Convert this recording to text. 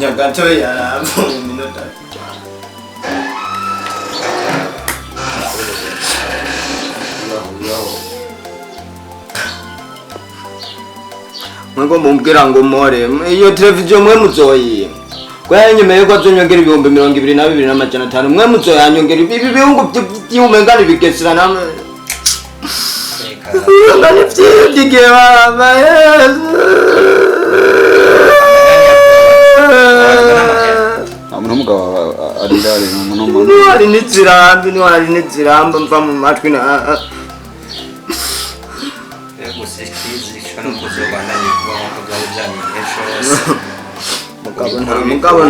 Jangan coy ya, minum dah. Mwengo mumkira ngo more iyo televiziyo mwe muzoyi kwanyemeye ko zonyongera ibihumbi 22,250 mwe muzoyi anyongera ibi bihungu by'umengana bigesira namwe ngani byige baba Amuno mugabo arindare umuntu ari niziramba mva mu matwi na mugabo